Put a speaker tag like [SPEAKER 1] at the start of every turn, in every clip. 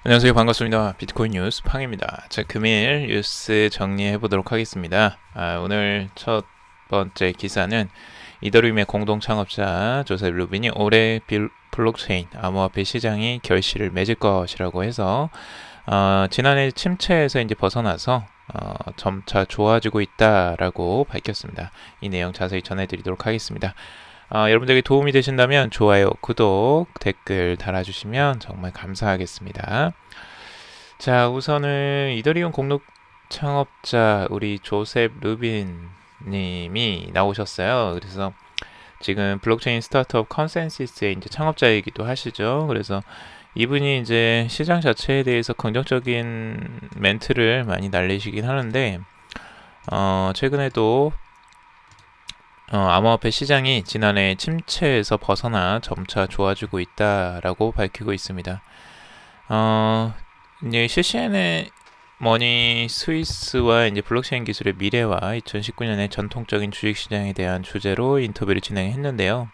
[SPEAKER 1] 안녕하세요. 반갑습니다. 비트코인 뉴스 팡입니다. 자, 금일 뉴스 정리해 보도록 하겠습니다. 오늘 첫 번째 기사는 이더리움의 공동 창업자 조셉 루빈이 올해 블록체인 암호화폐 시장이 결실을 맺을 것이라고 해서 지난해 침체에서 이제 벗어나서 점차 좋아지고 있다라고 밝혔습니다. 이 내용 자세히 전해드리도록 하겠습니다. 여러분들에게 도움이 되신다면 좋아요, 구독, 댓글 달아주시면 정말 감사하겠습니다. 자, 우선은 이더리움 공동 창업자 우리 조셉 루빈 님이 나오셨어요. 그래서 지금 블록체인 스타트업 컨센시스의 이제 창업자이기도 하시죠. 그래서 이분이 이제 시장 자체에 대해서 긍정적인 멘트를 많이 날리시긴 하는데 최근에도 암호화폐 시장이 지난해 침체에서 벗어나 점차 좋아지고 있다라고 밝히고 있습니다. 이제 CCN의 머니 스위스와 이제 블록체인 기술의 미래와 2019년의 전통적인 주식시장에 대한 주제로 인터뷰를 진행했는데요.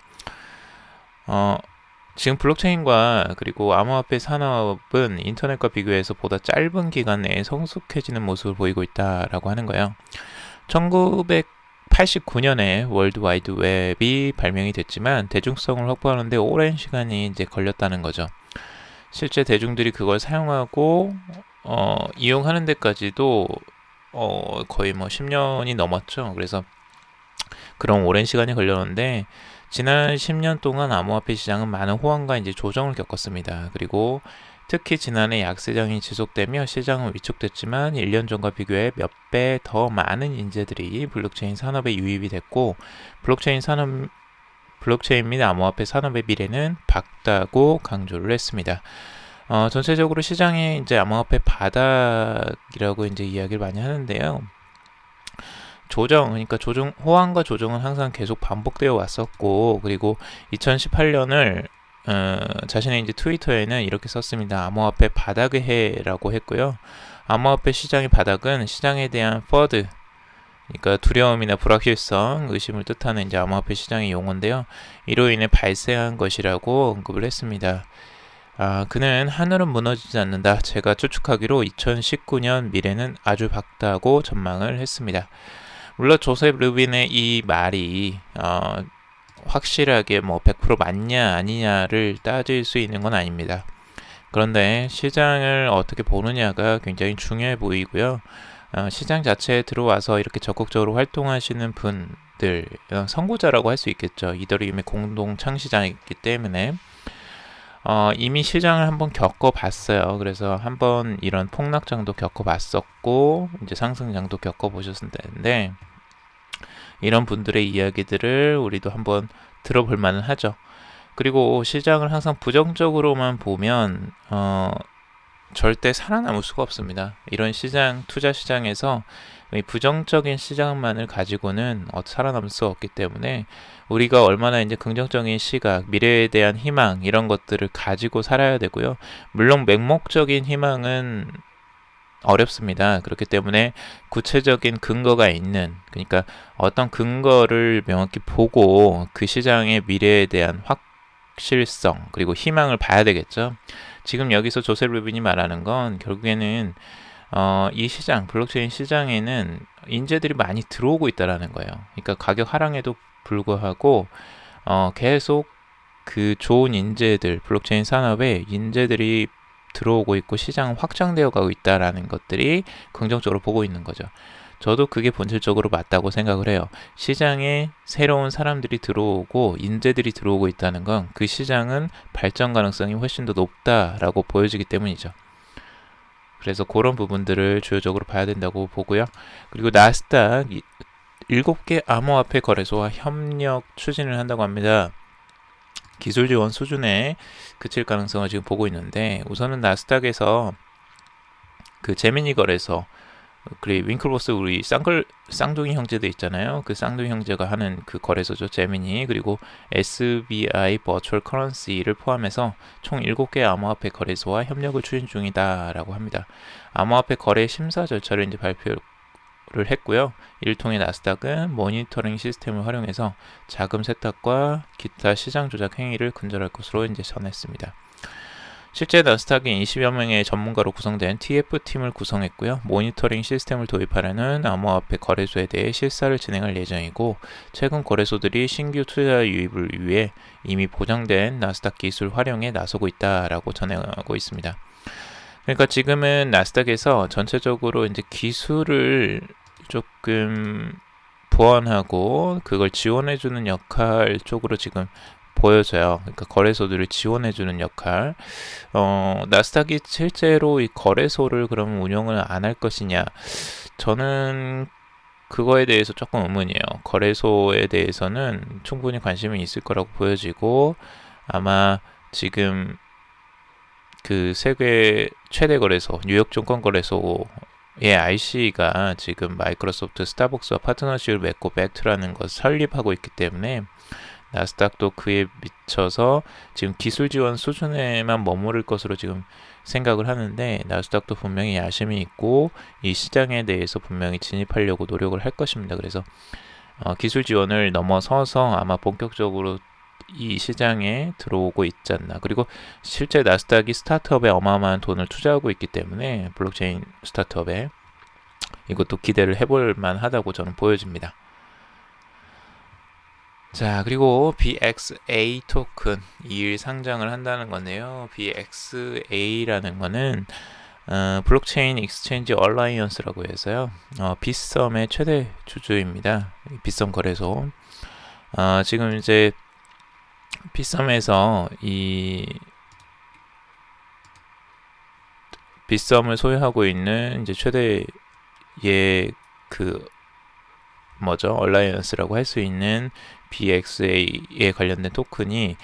[SPEAKER 1] 지금 블록체인과 그리고 암호화폐 산업은 인터넷과 비교해서 보다 짧은 기간 내에 성숙해지는 모습을 보이고 있다라고 하는 거예요. 1989년에 월드 와이드 웹이 발명이 됐지만 대중성을 확보하는 데 오랜 시간이 이제 걸렸다는 거죠. 실제 대중들이 그걸 사용하고 이용하는 데까지도 거의 뭐 10년이 넘었죠. 그래서 그런 오랜 시간이 걸렸는데 지난 10년 동안 암호화폐 시장은 많은 호황과 이제 조정을 겪었습니다. 그리고 특히 지난해 약세장이 지속되며 시장은 위축됐지만 1년 전과 비교해 몇 배 더 많은 인재들이 블록체인 산업에 유입이 됐고 블록체인 및 암호화폐 산업의 미래는 밝다고 강조를 했습니다. 전체적으로 시장이 이제 암호화폐 바닥이라고 이제 이야기를 많이 하는데요. 그러니까 호황과 조정은 항상 계속 반복되어 왔었고, 그리고 2018년을 자신의 이제 트위터에는 이렇게 썼습니다. 암호화폐 바닥의 해라고 했고요. 암호화폐 시장의 바닥은 시장에 대한 퍼드, 그러니까 두려움이나 불확실성, 의심을 뜻하는 이제 암호화폐 시장의 용어인데요. 이로 인해 발생한 것이라고 언급을 했습니다. 그는 하늘은 무너지지 않는다. 제가 추측하기로 2019년 미래는 아주 밝다고 전망을 했습니다. 물론 조셉 루빈의 이 말이 확실하게 뭐 100% 맞냐 아니냐를 따질 수 있는 건 아닙니다. 그런데 시장을 어떻게 보느냐가 굉장히 중요해 보이고요. 시장 자체에 들어와서 이렇게 적극적으로 활동하시는 분들, 선구자라고 할 수 있겠죠. 이더리움의 공동 창시자이기 때문에 이미 시장을 한번 겪어봤어요. 그래서 한번 이런 폭락장도 겪어봤었고 이제 상승장도 겪어보셨을 텐데 이런 분들의 이야기들을 우리도 한번 들어볼 만은 하죠. 그리고 시장을 항상 부정적으로만 보면 절대 살아남을 수가 없습니다. 이런 투자 시장에서 부정적인 시장만을 가지고는 살아남을 수 없기 때문에 우리가 얼마나 이제 긍정적인 시각, 미래에 대한 희망 이런 것들을 가지고 살아야 되고요. 물론 맹목적인 희망은 어렵습니다. 그렇기 때문에 구체적인 근거가 있는, 그러니까 어떤 근거를 명확히 보고 그 시장의 미래에 대한 확실성 그리고 희망을 봐야 되겠죠. 지금 여기서 조셉 루빈이 말하는 건 결국에는 이 시장, 블록체인 시장에는 인재들이 많이 들어오고 있다라는 거예요. 그러니까 가격 하락에도 불구하고 계속 그 좋은 인재들, 블록체인 산업에 인재들이 들어오고 있고 시장은 확장되어 가고 있다라는 것들이 긍정적으로 보고 있는 거죠. 저도 그게 본질적으로 맞다고 생각을 해요. 시장에 새로운 사람들이 들어오고 인재들이 들어오고 있다는 건 그 시장은 발전 가능성이 훨씬 더 높다라고 보여지기 때문이죠. 그래서 그런 부분들을 주요적으로 봐야 된다고 보고요. 그리고 나스닥 7개 암호화폐 거래소와 협력 추진을 한다고 합니다. 기술 지원 수준에 그칠 가능성을 지금 보고 있는데 우선은 나스닥에서 그 제미니 거래소 그리고 윙클보스 우리 쌍둥이 형제도 있잖아요. 그 쌍둥이 형제가 하는 그 거래소죠. 제미니 그리고 SBI 버추얼 커런시를 포함해서 총 7개 암호화폐 거래소와 협력을 추진 중이다라고 합니다. 암호화폐 거래 심사 절차를 이제 발표를 했고요. 이를 통해 나스닥은 모니터링 시스템을 활용해서 자금 세탁과 기타 시장 조작 행위를 근절할 것으로 이제 전했습니다. 실제 나스닥이 20여 명의 전문가로 구성된 TF팀을 구성했고요. 모니터링 시스템을 도입하려는 암호화폐 거래소에 대해 실사를 진행할 예정이고, 최근 거래소들이 신규 투자 유입을 위해 이미 보장된 나스닥 기술 활용에 나서고 있다라고 전하고 있습니다. 그러니까 지금은 나스닥에서 전체적으로 이제 기술을 조금 보완하고 그걸 지원해주는 역할 쪽으로 지금 보여져요. 그러니까 거래소들을 지원해주는 역할. 나스닥이 실제로 이 거래소를 그럼 운영을 안 할 것이냐? 저는 그거에 대해서 조금 의문이에요. 거래소에 대해서는 충분히 관심이 있을 거라고 보여지고, 아마 지금 그 세계 최대 거래소, 뉴욕 증권거래소의 IC가 지금 마이크로소프트, 스타벅스와 파트너십을 맺고 벡트라는 것을 설립하고 있기 때문에 나스닥도 그에 미쳐서 지금 기술 지원 수준에만 머무를 것으로 지금 생각을 하는데, 나스닥도 분명히 야심이 있고 이 시장에 대해서 분명히 진입하려고 노력을 할 것입니다. 그래서 기술 지원을 넘어서서 아마 본격적으로 이 시장에 들어오고 있지 않나. 그리고 실제 나스닥이 스타트업에 어마어마한 돈을 투자하고 있기 때문에, 블록체인 스타트업에 이것도 기대를 해볼 만하다고 저는 보여집니다. 자, 그리고 BXA 토큰 2일 상장을 한다는 건데요. BXA라는 거는 블록체인 익스체인지 얼라이언스라고 해서요. 빗썸의 최대 주주입니다. 빗썸 거래소. 지금 이제 빗썸에서 이 빗썸을 소유하고 있는 이제 최대의 그 얼라이언스라고 할 수 있는 BXA에 관련된 토큰이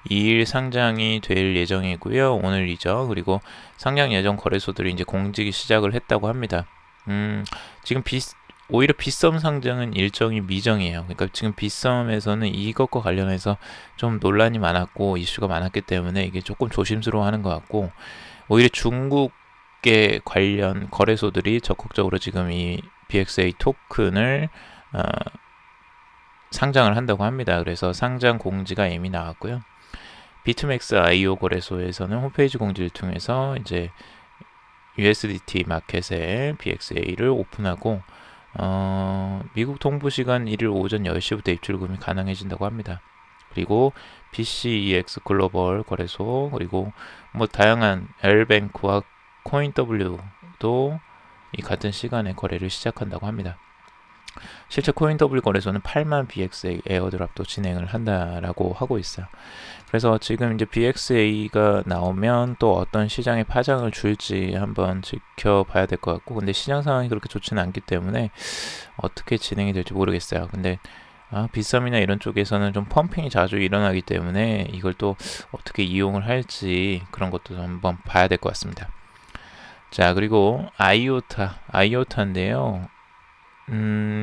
[SPEAKER 1] 2일 상장이 될 예정이고요. 오늘이죠. 그리고 상장 예정 거래소들이 이제 공지기 시작을 했다고 합니다. 지금 오히려 빗썸 상장은 일정이 미정이에요. 그러니까 지금 빗썸에서는 이것과 관련해서 좀 논란이 많았고 이슈가 많았기 때문에 이게 조금 조심스러워하는 것 같고, 오히려 중국의 관련 거래소들이 적극적으로 지금 이 BXA 토큰을 상장을 한다고 합니다. 그래서 상장 공지가 이미 나왔고요. 비트맥스 IO 거래소에서는 홈페이지 공지를 통해서 이제 USDT 마켓에 BXA를 오픈하고, 미국 동부 시간 1일 오전 10시부터 입출금이 가능해진다고 합니다. 그리고 BCEX 글로벌 거래소, 그리고 뭐 다양한 L뱅크와 코인W도 이 같은 시간에 거래를 시작한다고 합니다. 실제 코인W 거래소는 8만 BXA 에어드랍도 진행을 한다라고 하고 있어요. 그래서 지금 이제 BXA가 나오면 또 어떤 시장에 파장을 줄지 한번 지켜봐야 될 것 같고, 근데 시장 상황이 그렇게 좋지는 않기 때문에 어떻게 진행이 될지 모르겠어요. 근데 빗썸이나 이런 쪽에서는 좀 펌핑이 자주 일어나기 때문에 이걸 또 어떻게 이용을 할지 그런 것도 한번 봐야 될 것 같습니다. 자, 그리고 아이오타인데요.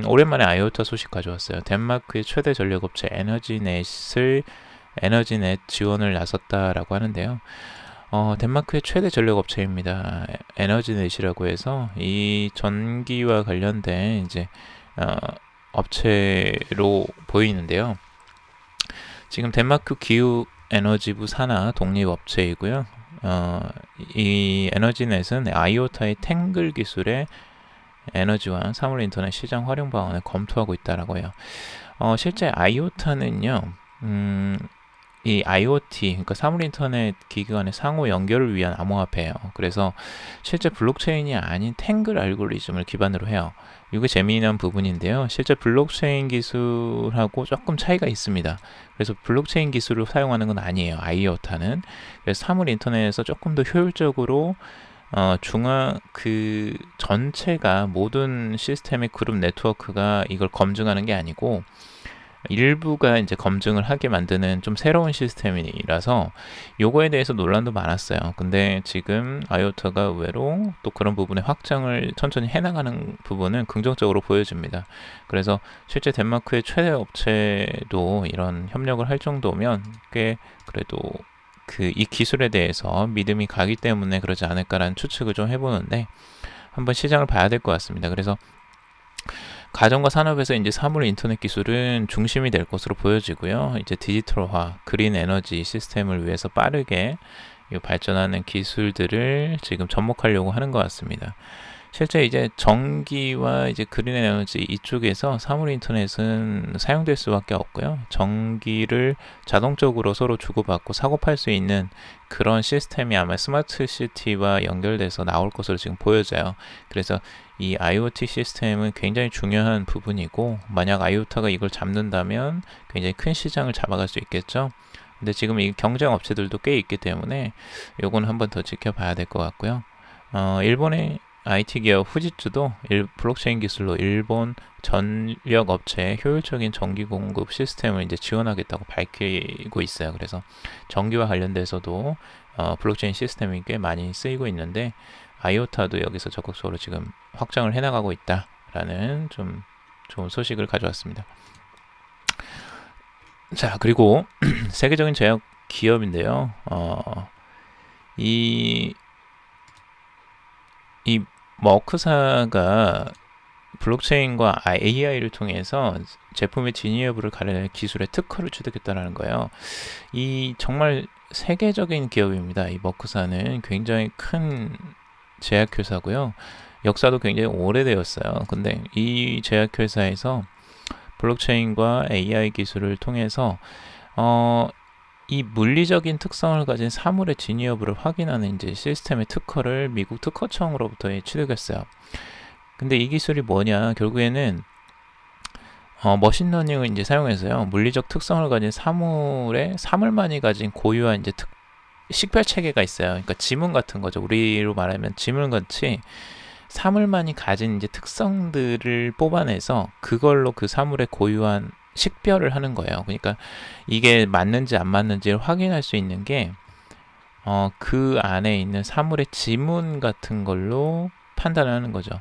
[SPEAKER 1] 오랜만에 아이오타 소식 가져왔어요. 덴마크의 최대 전력업체 에너지넷 지원을 나섰다라고 하는데요. 덴마크의 최대 전력업체입니다. 에너지넷이라고 해서 이 전기와 관련된 이제 업체로 보이는데요. 지금 덴마크 기후 에너지부 산하 독립업체이고요. 이 에너지넷은 아이오타의 탱글 기술의 에너지와 사물 인터넷 시장 활용 방안을 검토하고 있다라고 해요. 실제 아이오타는요, 이 IoT, 그러니까 사물 인터넷 기기 간의 상호 연결을 위한 암호화폐예요. 그래서 실제 블록체인이 아닌 탱글 알고리즘을 기반으로 해요. 이게 재미있는 부분인데요. 실제 블록체인 기술하고 조금 차이가 있습니다. 그래서 블록체인 기술을 사용하는 건 아니에요. 아이오타는. 그래서 사물 인터넷에서 조금 더 효율적으로 그 전체가 모든 시스템의 그룹 네트워크가 이걸 검증하는 게 아니고 일부가 이제 검증을 하게 만드는 좀 새로운 시스템이라서 요거에 대해서 논란도 많았어요. 근데 지금 아이오타가 의외로 또 그런 부분의 확장을 천천히 해나가는 부분은 긍정적으로 보여집니다. 그래서 실제 덴마크의 최대 업체도 이런 협력을 할 정도면 꽤 그래도 이 기술에 대해서 믿음이 가기 때문에 그러지 않을까라는 추측을 좀 해보는데, 한번 시장을 봐야 될 것 같습니다. 그래서 가정과 산업에서 이제 사물 인터넷 기술은 중심이 될 것으로 보여지고요. 이제 디지털화, 그린 에너지 시스템을 위해서 빠르게 이 발전하는 기술들을 지금 접목하려고 하는 것 같습니다. 실제 이제 전기와 이제 그린 에너지 이쪽에서 사물 인터넷은 사용될 수밖에 없고요. 전기를 자동적으로 서로 주고받고 사고팔 수 있는 그런 시스템이 아마 스마트 시티와 연결돼서 나올 것으로 지금 보여져요. 그래서 이 IoT 시스템은 굉장히 중요한 부분이고, 만약 IoT가 이걸 잡는다면 굉장히 큰 시장을 잡아갈 수 있겠죠. 근데 지금 이 경쟁 업체들도 꽤 있기 때문에 요건 한번 더 지켜봐야 될 것 같고요. 일본의 IT 기업 후지츠도 블록체인 기술로 일본 전력 업체의 효율적인 전기 공급 시스템을 이제 지원하겠다고 밝히고 있어요. 그래서 전기와 관련돼서도 블록체인 시스템이 꽤 많이 쓰이고 있는데, 아이오타도 여기서 적극적으로 지금 확장을 해나가고 있다라는 좀 좋은 소식을 가져왔습니다. 자, 그리고 세계적인 제약 기업인데요. 이 머크사가 블록체인과 AI를 통해서 제품의 진위 여부를 가려낼 기술의 특허를 취득했다는 거예요. 이 정말 세계적인 기업입니다. 이 머크사는 굉장히 큰 제약회사고요. 역사도 굉장히 오래되었어요. 근데 이 제약회사에서 블록체인과 AI 기술을 통해서 이 물리적인 특성을 가진 사물의 진위 여부를 확인하는 이제 시스템의 특허를 미국 특허청으로부터 취득했어요. 근데 이 기술이 뭐냐? 결국에는 머신러닝을 이제 사용해서요, 물리적 특성을 가진 사물만이 가진 고유한 이제 식별 체계가 있어요. 그러니까 지문 같은 거죠. 우리로 말하면 지문같이 사물만이 가진 이제 특성들을 뽑아내서 그걸로 그 사물의 고유한 식별을 하는 거예요. 그러니까 이게 맞는지 안 맞는지를 확인할 수 있는 게 그 안에 있는 사물의 지문 같은 걸로 판단을 하는 거죠.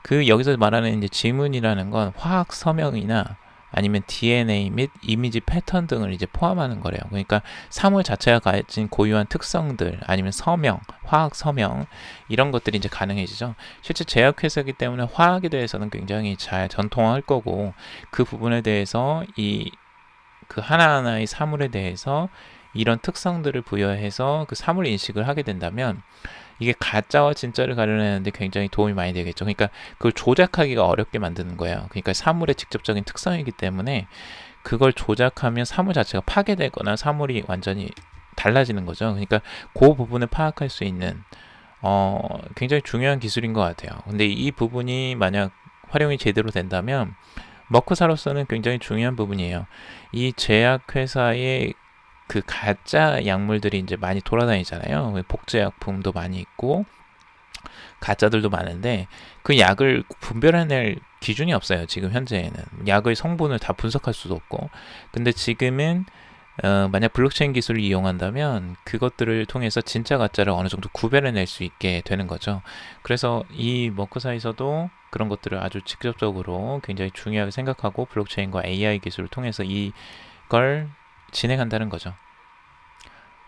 [SPEAKER 1] 그 여기서 말하는 이제 지문이라는 건 화학 서명이나 아니면 DNA 및 이미지 패턴 등을 이제 포함하는 거래요. 그러니까 사물 자체가 가진 고유한 특성들, 아니면 서명, 화학 서명, 이런 것들이 이제 가능해지죠. 실제 제약회사이기 때문에 화학에 대해서는 굉장히 잘 전통화할 거고, 그 부분에 대해서 그 하나하나의 사물에 대해서 이런 특성들을 부여해서 그 사물 인식을 하게 된다면 이게 가짜와 진짜를 가려내는데 굉장히 도움이 많이 되겠죠. 그러니까 그걸 조작하기가 어렵게 만드는 거예요. 그러니까 사물의 직접적인 특성이기 때문에 그걸 조작하면 사물 자체가 파괴되거나 사물이 완전히 달라지는 거죠. 그러니까 그 부분을 파악할 수 있는 굉장히 중요한 기술인 것 같아요. 근데 이 부분이 만약 활용이 제대로 된다면 머크사로서는 굉장히 중요한 부분이에요. 이 제약회사의 그 가짜 약물들이 이제 많이 돌아다니잖아요. 복제약품도 많이 있고 가짜들도 많은데 그 약을 분별해낼 기준이 없어요. 지금 현재에는 약의 성분을 다 분석할 수도 없고. 근데 지금은 만약 블록체인 기술을 이용한다면 그것들을 통해서 진짜 가짜를 어느 정도 구별해낼 수 있게 되는 거죠. 그래서 이 머크사에서도 그런 것들을 아주 직접적으로 굉장히 중요하게 생각하고 블록체인과 AI 기술을 통해서 이걸 진행한다는 거죠.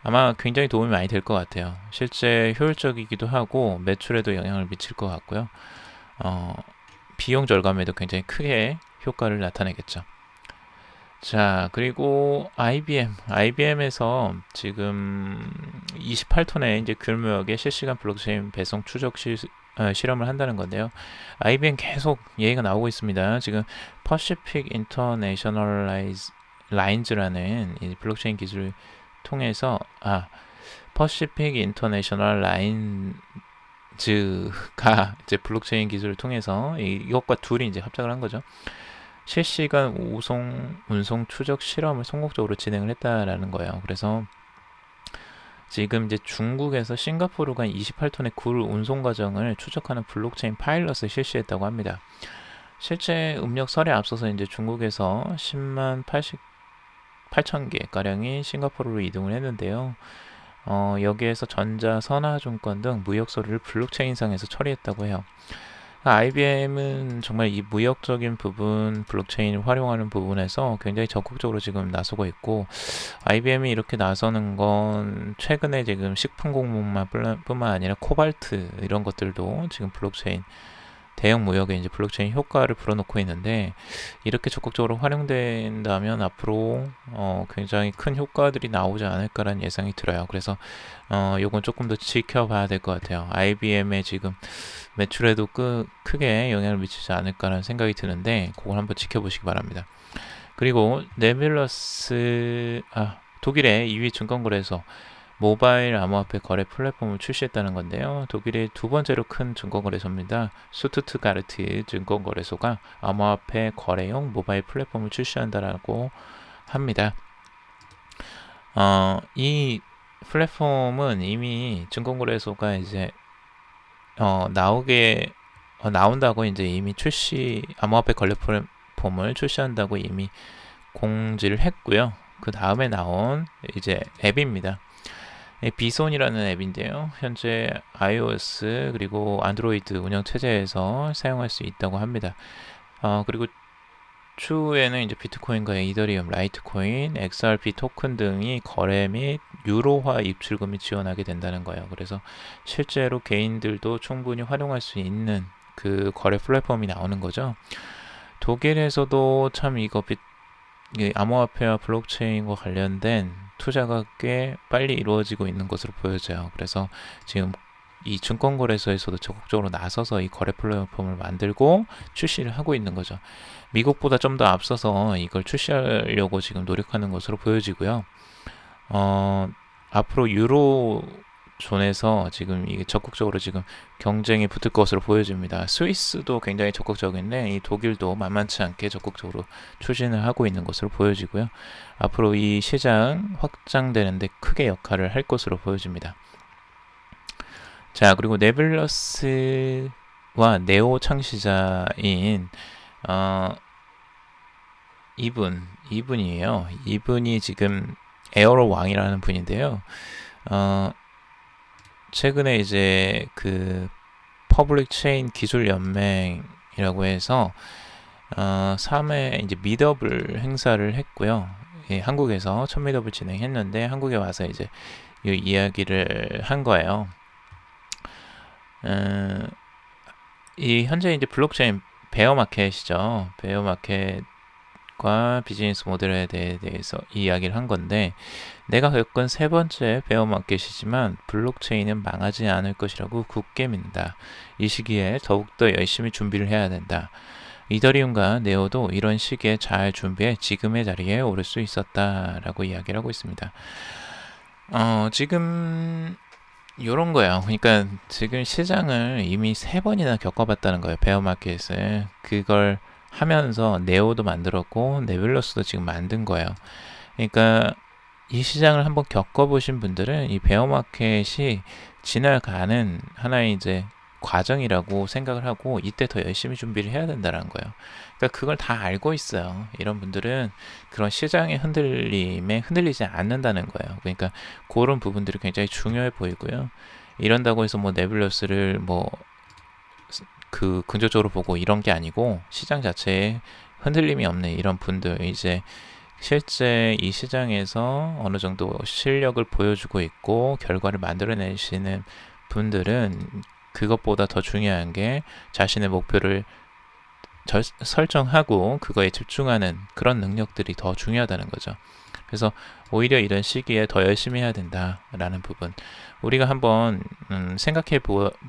[SPEAKER 1] 아마 굉장히 도움이 많이 될 것 같아요. 실제 효율적이기도 하고 매출에도 영향을 미칠 것 같고요. 비용 절감에도 굉장히 크게 효과를 나타내겠죠. 자, 그리고 IBM에서 지금 28톤의 이제 규모역의 실시간 블록체인 배송 추적 실험을 한다는 건데요. IBM 계속 얘기가 나오고 있습니다. 지금 퍼시픽 인터내셔널 라인즈라는 이 블록체인 기술을 통해서 퍼시픽 인터내셔널 라인즈가 이제 블록체인 기술을 통해서 이것과 둘이 이제 합작을 한 거죠. 실시간 운송 추적 실험을 성공적으로 진행을 했다라는 거예요. 그래서 지금 이제 중국에서 싱가포르 간 28톤의 굴 운송 과정을 추적하는 블록체인 파일럿을 실시했다고 합니다. 실제 음력설에 앞서서 이제 중국에서 10만 8천 개 가량이 싱가포르로 이동을 했는데요. 여기에서 전자, 선화증권 등 무역 서류를 블록체인상에서 처리했다고 해요. IBM은 정말 이 무역적인 부분, 블록체인을 활용하는 부분에서 굉장히 적극적으로 지금 나서고 있고, IBM이 이렇게 나서는 건 최근에 지금 식품 공급만 뿐만 아니라 코발트 이런 것들도 지금 블록체인 대형 무역에 이제 블록체인 효과를 불어넣고 있는데, 이렇게 적극적으로 활용된다면 앞으로 굉장히 큰 효과들이 나오지 않을까라는 예상이 들어요. 그래서 요건 조금 더 지켜봐야 될 것 같아요. IBM의 지금 매출에도 크게 영향을 미치지 않을까라는 생각이 드는데, 그걸 한번 지켜보시기 바랍니다. 그리고 네뷸러스, 독일의 2위 증권거래소 모바일 암호화폐 거래 플랫폼을 출시했다는 건데요. 독일의 두 번째로 큰 증권거래소입니다. 수투트가르트 증권거래소가 암호화폐 거래용 모바일 플랫폼을 출시한다라고 합니다. 이 플랫폼은 이미 증권거래소가 이제 나온다고 이제 이미 암호화폐 거래 플랫폼을 출시한다고 이미 공지를 했고요. 그 다음에 나온 이제 앱입니다. 비손이라는 앱인데요. 현재 iOS 그리고 안드로이드 운영체제에서 사용할 수 있다고 합니다. 그리고 추후에는 이제 비트코인과 이더리움, 라이트코인, XRP 토큰 등이 거래 및 유로화 입출금이 지원하게 된다는 거예요. 그래서 실제로 개인들도 충분히 활용할 수 있는 그 거래 플랫폼이 나오는 거죠. 독일에서도 참 이거 암호화폐와 블록체인과 관련된 투자가 꽤 빨리 이루어지고 있는 것으로 보여져요. 그래서 지금 이 증권거래소에서도 적극적으로 나서서 이 거래 플랫폼을 만들고 출시를 하고 있는 거죠. 미국보다 좀 더 앞서서 이걸 출시하려고 지금 노력하는 것으로 보여지고요. 앞으로 유로존에서 지금 이게 적극적으로 지금 경쟁이 붙을 것으로 보여집니다. 스위스도 굉장히 적극적인데 이 독일도 만만치 않게 적극적으로 추진을 하고 있는 것으로 보여지고요. 앞으로 이 시장 확장되는데 크게 역할을 할 것으로 보여집니다. 자, 그리고 네뷸러스와 네오 창시자인 이분이에요. 이분이 지금 에어로 왕이라는 분인데요. 최근에 이제 그 퍼블릭 체인 기술 연맹이라고 해서 3회 이제 미더블 행사를 했고요. 예, 한국에서 첫 미더블 진행했는데 한국에 와서 이제 이 이야기를 한 거예요. 이 현재 이제 블록체인 베어마켓이죠. 베어마켓과 비즈니스 모델에 대해서 이야기를 한 건데, 내가 겪은 세 번째 베어마켓이지만 블록체인은 망하지 않을 것이라고 굳게 믿는다. 이 시기에 더욱더 열심히 준비를 해야 된다. 이더리움과 네오도 이런 시기에 잘 준비해 지금의 자리에 오를 수 있었다라고 이야기를 하고 있습니다. 지금 요런 거예요. 그러니까 지금 시장을 이미 3번이나 겪어봤다는 거예요. 베어마켓을. 그걸 하면서 네오도 만들었고 네뷸러스도 지금 만든 거예요. 그러니까 이 시장을 한번 겪어보신 분들은 이 베어마켓이 지나가는 하나의 이제 과정이라고 생각을 하고 이때 더 열심히 준비를 해야 된다는 거예요. 그러니까 그걸 다 알고 있어요. 이런 분들은 그런 시장의 흔들림에 흔들리지 않는다는 거예요. 그러니까 그런 부분들이 굉장히 중요해 보이고요. 이런다고 해서 뭐 네뷸러스를 긍정적으로 보고 이런 게 아니고, 시장 자체에 흔들림이 없는 이런 분들, 이제 실제 이 시장에서 어느 정도 실력을 보여주고 있고 결과를 만들어내시는 분들은 그것보다 더 중요한 게 자신의 목표를 설정하고 그거에 집중하는 그런 능력들이 더 중요하다는 거죠. 그래서 오히려 이런 시기에 더 열심히 해야 된다라는 부분, 우리가 한번 생각해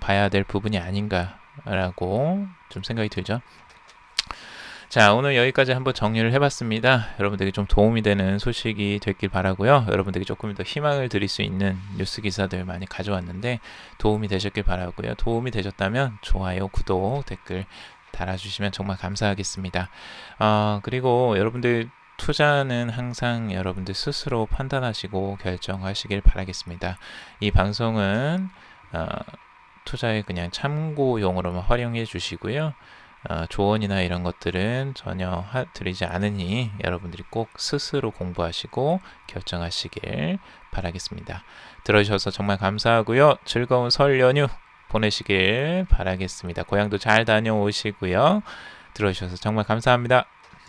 [SPEAKER 1] 봐야 될 부분이 아닌가라고 좀 생각이 들죠. 자, 오늘 여기까지 한번 정리를 해봤습니다. 여러분들에게 좀 도움이 되는 소식이 됐길 바라고요. 여러분들에게 조금 더 희망을 드릴 수 있는 뉴스 기사들 많이 가져왔는데 도움이 되셨길 바라고요. 도움이 되셨다면 좋아요, 구독, 댓글 달아주시면 정말 감사하겠습니다. 그리고 여러분들 투자는 항상 여러분들 스스로 판단하시고 결정하시길 바라겠습니다. 이 방송은 투자에 그냥 참고용으로만 활용해 주시고요. 조언이나 이런 것들은 전혀 드리지 않으니 여러분들이 꼭 스스로 공부하시고 결정하시길 바라겠습니다. 들어주셔서 정말 감사하고요. 즐거운 설 연휴 보내시길 바라겠습니다. 고향도 잘 다녀오시고요. 들어주셔서 정말 감사합니다.